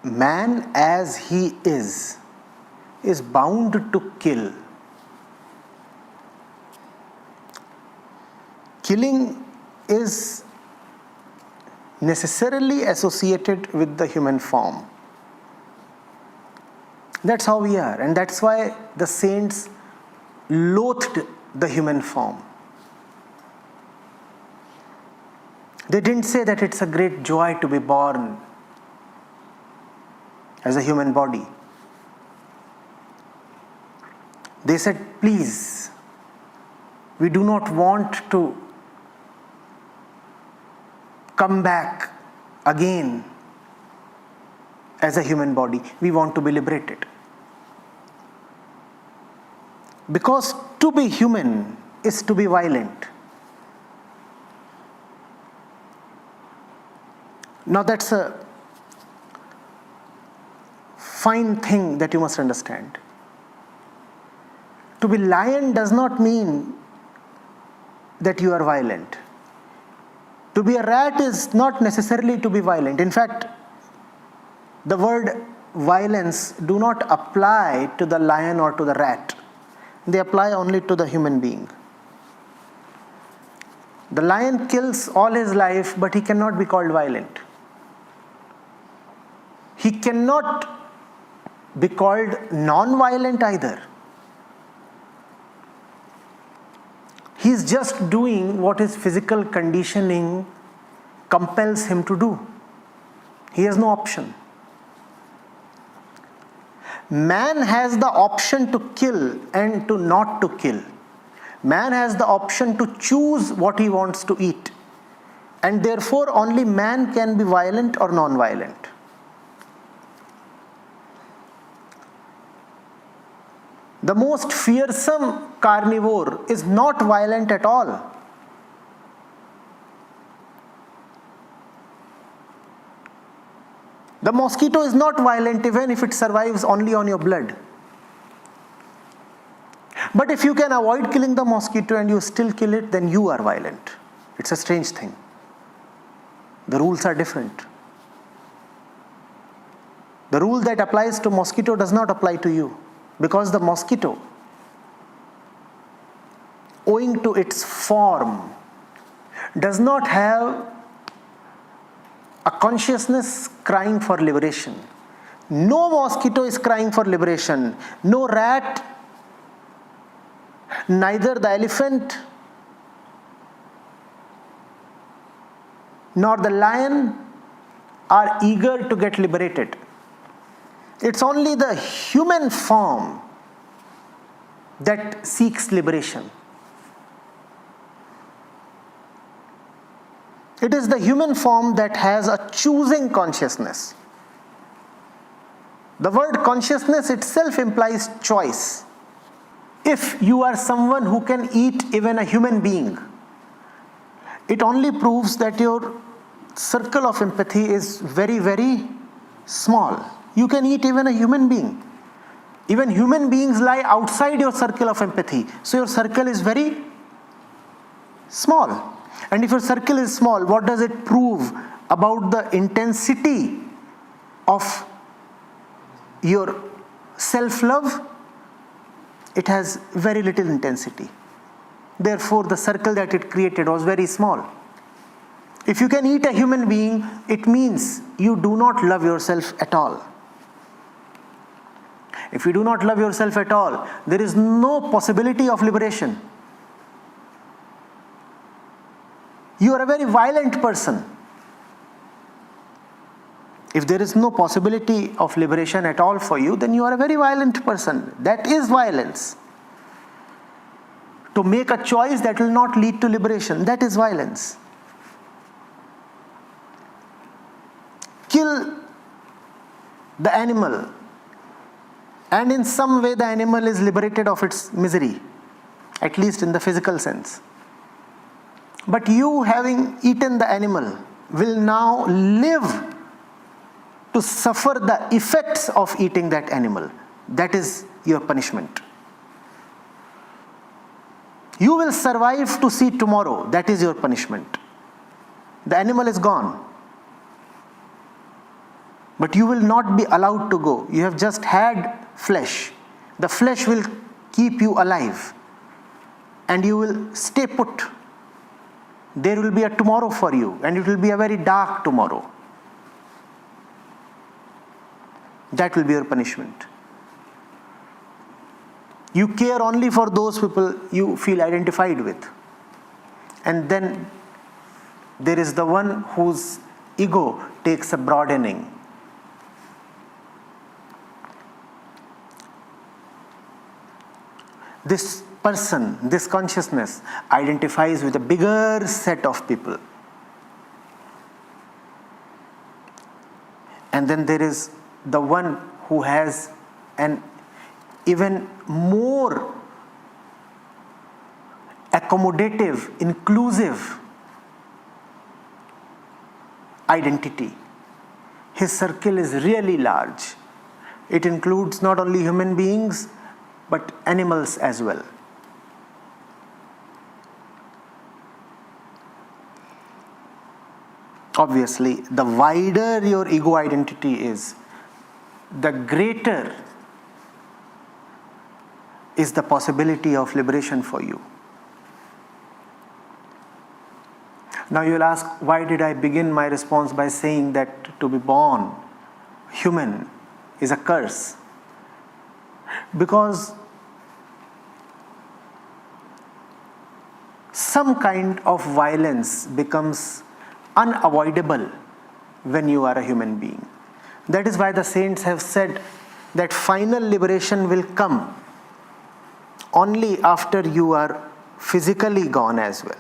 man as he is bound to kill. Killing is necessarily associated with the human form. That's how we are, and that's why the saints loathed the human form. They didn't say that it's a great joy to be born as a human body. They said, please, we do not want to come back again as a human body. We want to be liberated. Because to be human is to be violent. Now that's a fine thing that you must understand. To be lion does not mean that you are violent. To be a rat is not necessarily to be violent. In fact, the word violence do not apply to the lion or to the rat. They apply only to the human being. The lion kills all his life, but he cannot be called violent. He cannot be called non-violent either. He is just doing what his physical conditioning compels him to do. He has no option. Man has the option to kill and to not to kill. Man has the option to choose what he wants to eat. And therefore only man can be violent or non-violent. The most fearsome carnivore is not violent at all. The mosquito is not violent even if it survives only on your blood. But if you can avoid killing the mosquito and you still kill it, then you are violent. It's a strange thing. The rules are different. The rule that applies to mosquito does not apply to you, because the mosquito, owing to its form, does not have a consciousness crying for liberation. No mosquito is crying for liberation. No rat, neither the elephant nor the lion are eager to get liberated. It's only the human form that seeks liberation. It is the human form that has a choosing consciousness. The word consciousness itself implies choice. If you are someone who can eat even a human being, it only proves that your circle of empathy is very, very small. You can eat even a human being. Even human beings lie outside your circle of empathy. So your circle is very small. And if your circle is small, what does it prove about the intensity of your self-love? It has very little intensity. Therefore, the circle that it created was very small. If you can eat a human being, it means you do not love yourself at all. If you do not love yourself at all, there is no possibility of liberation. You are a very violent person. If there is no possibility of liberation at all for you, then you are a very violent person. That is violence. To make a choice that will not lead to liberation, that is violence. Kill the animal, and in some way the animal is liberated of its misery, at least in the physical sense. But you, having eaten the animal, will now live to suffer the effects of eating that animal. That is your punishment. You will survive to see tomorrow. That is your punishment. The animal is gone. But you will not be allowed to go. You have just had flesh. The flesh will keep you alive. And you will stay put. There will be a tomorrow for you, and it will be a very dark tomorrow. That will be your punishment. You care only for those people you feel identified with. And then there is the one whose ego takes a broadening. This person, this consciousness, identifies with a bigger set of people. And then there is the one who has an even more accommodative, inclusive identity. His circle is really large. It includes not only human beings, but animals as well. Obviously, the wider your ego identity is, the greater is the possibility of liberation for you. Now you'll ask, why did I begin my response by saying that to be born human is a curse? Because some kind of violence becomes unavoidable when you are a human being. That is why the saints have said that final liberation will come only after you are physically gone as well.